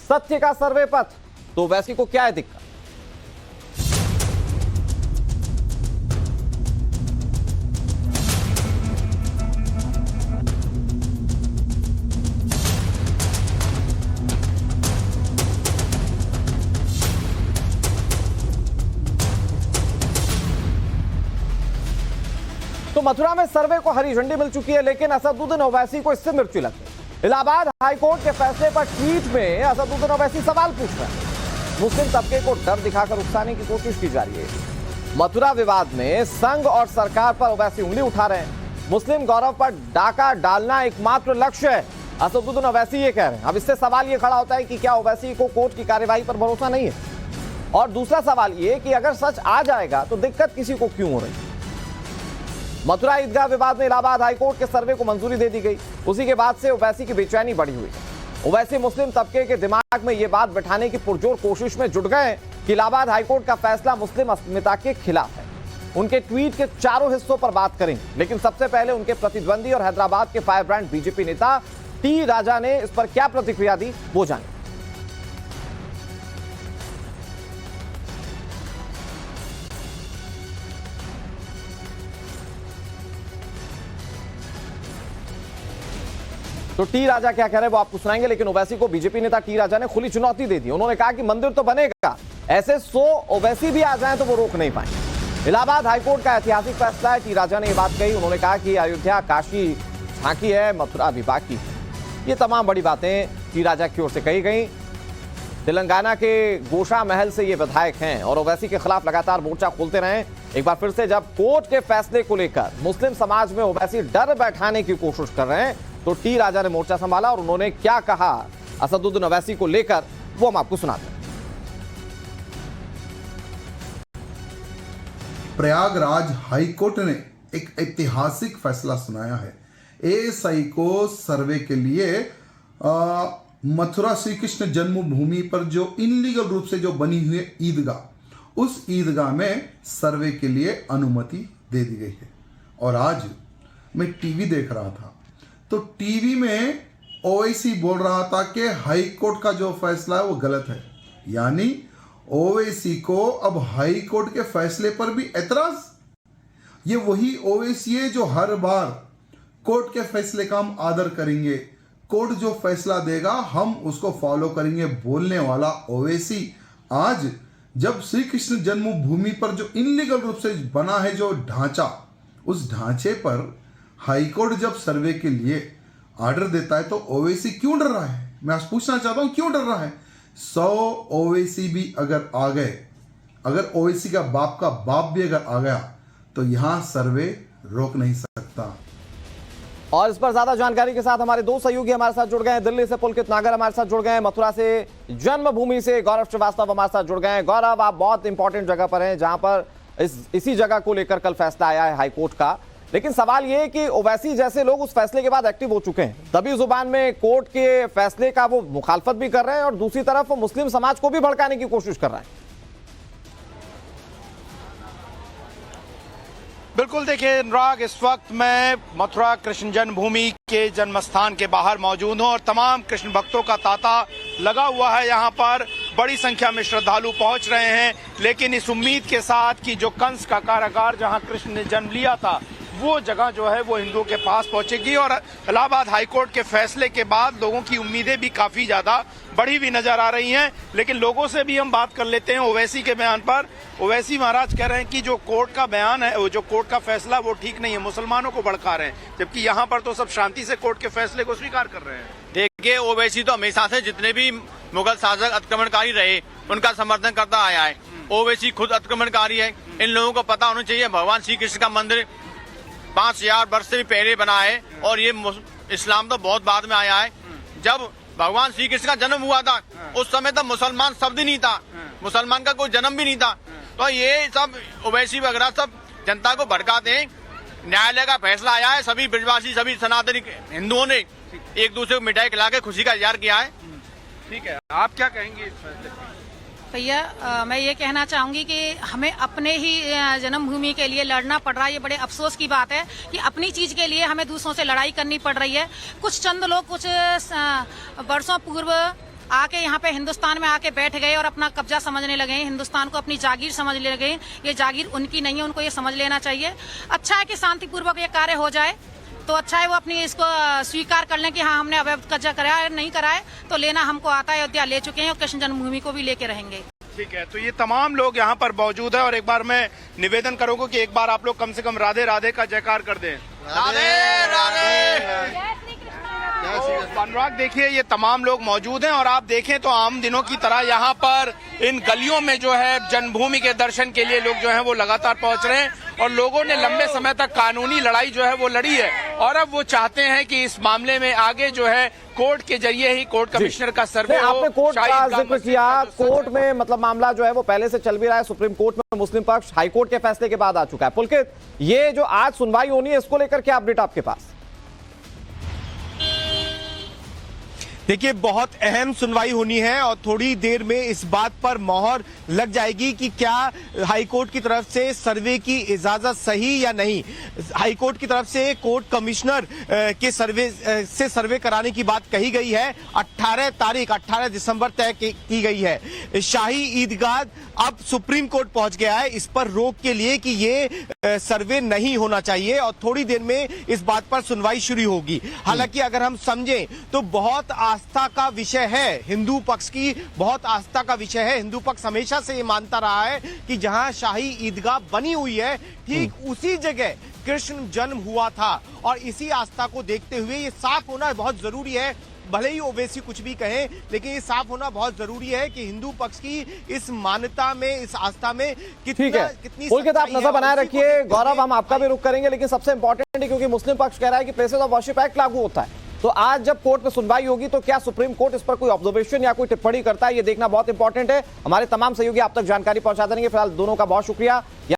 सत्य का सर्वे पथ, तो ओवैसी को क्या है दिक्कत? तो मथुरा में सर्वे को हरी झंडी मिल चुकी है, लेकिन असदुद्दीन ओवैसी को इससे मिर्ची लग गई। इलाहाबाद हाईकोर्ट के फैसले पर ट्वीट में असदुद्दीन ओवैसी सवाल पूछ रहे हैं। मुस्लिम तबके को डर दिखाकर उकसाने की कोशिश की जा रही है। मथुरा विवाद में संघ और सरकार पर ओवैसी उंगली उठा रहे हैं। मुस्लिम गौरव पर डाका डालना एकमात्र लक्ष्य है, असदुद्दीन ओवैसी ये कह रहे हैं। अब इससे सवाल ये खड़ा होता है कि क्या ओवैसी को कोर्ट की कार्यवाही पर भरोसा नहीं है? और दूसरा सवाल ये कि अगर सच आ जाएगा तो दिक्कत किसी को क्यों हो रही है? मथुरा ईदगाह विवाद में इलाहाबाद हाईकोर्ट के सर्वे को मंजूरी दे दी गई। उसी के बाद से ओवैसी की बेचैनी बढ़ी हुई है। ओवैसी मुस्लिम तबके के दिमाग में यह बात बैठाने की पुरजोर कोशिश में जुट गए कि इलाहाबाद हाईकोर्ट का फैसला मुस्लिम अस्मिता के खिलाफ है। उनके ट्वीट के चारों हिस्सों पर बात करेंगे, लेकिन सबसे पहले उनके प्रतिद्वंदी और हैदराबाद के फायर ब्रांड बीजेपी नेता टी राजा ने इस पर क्या प्रतिक्रिया दी, वो जाने। तो टी राजा क्या कह रहे हैं वो आपको सुनाएंगे, लेकिन ओवैसी को बीजेपी नेता टी राजा ने खुली चुनौती दे दी। उन्होंने कहा कि मंदिर तो बनेगा, ऐसे 100 ओवैसी भी आ जाएं तो वो रोक नहीं पाएंगे। इलाहाबाद हाईकोर्ट का ऐतिहासिक फैसला है, टी राजा ने ये बात कही। उन्होंने कहा कि अयोध्या काशी झांकी है, मथुरा भी बाकी है। ये तमाम बड़ी बातें टी राजा की ओर से कही गई। तेलंगाना के गोशा महल से ये विधायक हैं और ओवैसी के खिलाफ लगातार मोर्चा खोलते रहे। एक बार फिर से जब कोर्ट के फैसले को लेकर मुस्लिम समाज में ओवैसी डर बैठाने की कोशिश कर रहे हैं, तो टी राजा ने मोर्चा संभाला और उन्होंने क्या कहा असदुद्दीन ओवैसी को लेकर, वो हम आपको सुनाते हैं। प्रयागराज हाईकोर्ट ने एक ऐतिहासिक फैसला सुनाया है। एएसआई को सर्वे के लिए मथुरा श्री कृष्ण जन्मभूमि पर जो इनलीगल रूप से जो बनी हुई ईदगाह, उस ईदगाह में सर्वे के लिए अनुमति दे दी गई है। और आज मैं टीवी देख रहा था तो टीवी में ओवैसी बोल रहा था कि हाई कोर्ट का जो फैसला है वो गलत है। यानी ओवैसी को अब हाई कोर्ट के फैसले पर भी एतराज। ये वही ओवैसी है जो हर बार कोर्ट के फैसले का हम आदर करेंगे, कोर्ट जो फैसला देगा हम उसको फॉलो करेंगे बोलने वाला ओवैसी आज जब श्री कृष्ण जन्मभूमि पर जो इनलीगल रूप से बना है जो ढांचा, उस ढांचे पर हाईकोर्ट जब सर्वे के लिए ऑर्डर देता है तो ओवैसी क्यों डर रहा है? मैं आज पूछना चाहता हूं क्यों डर रहा है? 100 ओवैसी भी अगर आ गए, अगर ओवैसी का बाप भी अगर आ गया तो यहां सर्वे रोक नहीं सकता। और इस पर ज्यादा जानकारी के साथ हमारे दो सहयोगी हमारे साथ जुड़ गए हैं। दिल्ली से पुलकित नागर हमारे साथ जुड़ गए हैं, मथुरा से जन्मभूमि से गौरव श्रीवास्तव हमारे साथ जुड़ गए हैं। गौरव, आप बहुत इंपॉर्टेंट जगह पर हैं जहां पर इसी जगह को लेकर कल फैसला आया है हाईकोर्ट का, लेकिन सवाल यह है कि ओवैसी जैसे लोग उस फैसले के बाद एक्टिव हो चुके हैं, दबी जुबान में कोर्ट के फैसले का वो मुखालफत भी कर रहे हैं और दूसरी तरफ वो मुस्लिम समाज को भी भड़काने की कोशिश कर रहे हैं। बिल्कुल, देखिए अनुराग, इस वक्त मैं मथुरा कृष्ण जन्मभूमि के जन्मस्थान के बाहर मौजूद हूं और तमाम कृष्ण भक्तों का तांता लगा हुआ है। यहाँ पर बड़ी संख्या में श्रद्धालु पहुंच रहे हैं, लेकिन इस उम्मीद के साथ कि जो कंस का कारागार जहां कृष्ण ने जन्म लिया था वो जगह जो है वो हिंदुओं के पास पहुंचेगी। और इलाहाबाद हाईकोर्ट के फैसले के बाद लोगों की उम्मीदें भी काफी ज्यादा बढ़ी हुई नजर आ रही हैं। लेकिन लोगों से भी हम बात कर लेते हैं ओवैसी के बयान पर। ओवैसी महाराज कह रहे हैं कि जो कोर्ट का बयान है, जो कोर्ट का फैसला वो ठीक नहीं है, मुसलमानों को भड़का रहे हैं, जबकि यहाँ पर तो सब शांति से कोर्ट के फैसले को स्वीकार कर रहे हैं। देखिए, ओवैसी तो हमेशा से जितने भी मुगल शासक अतिक्रमणकारी रहे उनका समर्थन करता आया है। ओवैसी खुद अतिक्रमणकारी है। इन लोगों को पता होना चाहिए भगवान श्री कृष्ण का मंदिर 5000 वर्ष से भी पहले बना है और ये इस्लाम तो बहुत बाद में आया है। जब भगवान श्री कृष्ण का जन्म हुआ था उस समय तो मुसलमान शब्द ही नहीं था, मुसलमान का कोई जन्म भी नहीं था। तो ये सब ओवैसी वगैरह सब जनता को भड़काते हैं। न्यायालय का फैसला आया है, सभी ब्रजवासी सभी सनातनी हिंदुओं ने एक दूसरे को मिठाई खिला के खुशी का इजहार किया है। ठीक है, आप क्या कहेंगे इस फैसले पर? भैया, मैं ये कहना चाहूंगी कि हमें अपने ही जन्मभूमि के लिए लड़ना पड़ रहा है। ये बड़े अफसोस की बात है कि अपनी चीज के लिए हमें दूसरों से लड़ाई करनी पड़ रही है। कुछ चंद लोग कुछ वर्षों पूर्व आके यहाँ पे हिंदुस्तान में आके बैठ गए और अपना कब्जा समझने लगे हैं, हिंदुस्तान को अपनी जागीर समझने लगे हैं। ये जागीर उनकी नहीं है, उनको ये समझ लेना चाहिए। अच्छा है कि शांतिपूर्वक ये कार्य हो जाए, तो अच्छा है वो अपनी इसको स्वीकार कर लें कि हाँ हमने अवैध कब्जा कराया, नहीं कराया तो लेना हमको आता है। अयोध्या ले चुके हैं और कृष्ण जन्मभूमि को भी लेके रहेंगे। ठीक है, तो ये तमाम लोग यहाँ पर मौजूद है और एक बार मैं निवेदन करूंगा कि एक बार आप लोग कम से कम राधे राधे का जयकार कर दें। राधे राधे। तो अनुराग देखिए, ये तमाम लोग मौजूद हैं और आप देखें तो आम दिनों की तरह यहाँ पर इन गलियों में जो है जन्मभूमि के दर्शन के लिए लोग जो है वो लगातार पहुंच रहे हैं और लोगों ने लंबे समय तक कानूनी लड़ाई जो है वो लड़ी है और अब वो चाहते हैं कि इस मामले में आगे जो है कोर्ट के जरिए ही कोर्ट कमिश्नर का सर्वे हो। आपने कोर्ट का जिक्र किया, कोर्ट में मतलब मामला जो है वो पहले से चल भी रहा है। सुप्रीम कोर्ट में मुस्लिम पक्ष हाईकोर्ट के फैसले के बाद आ चुका है। पुलकित, ये जो आज सुनवाई होनी है इसको लेकर क्या अपडेट आपके पास? देखिए, बहुत अहम सुनवाई होनी है और थोड़ी देर में इस बात पर मोहर लग जाएगी कि क्या हाईकोर्ट की तरफ से सर्वे की इजाजत सही या नहीं। हाईकोर्ट की तरफ से कोर्ट कमिश्नर के सर्वे कराने की बात कही गई है। 18 दिसंबर तय की गई है। शाही ईदगाह अब सुप्रीम कोर्ट पहुंच गया है इस पर रोक के लिए कि ये सर्वे नहीं होना चाहिए और थोड़ी देर में इस बात पर सुनवाई शुरू होगी। हालांकि अगर हम समझें तो बहुत आस्था का विषय है, हिंदू पक्ष की बहुत आस्था का विषय है। हिंदू पक्ष हमेशा से ये मानता रहा है कि जहां शाही ईदगाह बनी हुई है ठीक उसी जगह कृष्ण जन्म हुआ था और इसी आस्था को देखते हुए ये साफ होना बहुत जरूरी है। भले ही ओवैसी कुछ भी कहें, लेकिन ये साफ होना बहुत जरूरी है कि हिंदू पक्ष की इस मान्यता में, इस आस्था में कितनी पुलकित, आप नजर बनाए रखिए। गौरव, हम आपका भी रुख करेंगे, लेकिन सबसे इंपॉर्टेंट है क्योंकि मुस्लिम पक्ष कह रहा है कि प्लेसेस ऑफ वर्शिप एक्ट लागू होता है, तो आज जब कोर्ट में सुनवाई होगी तो क्या सुप्रीम कोर्ट इस पर कोई ऑब्जर्वेशन या कोई टिप्पणी करता है, ये देखना बहुत इंपॉर्टेंट है। हमारे तमाम सहयोगी आप तक जानकारी पहुंचा देंगे। फिलहाल दोनों का बहुत शुक्रिया।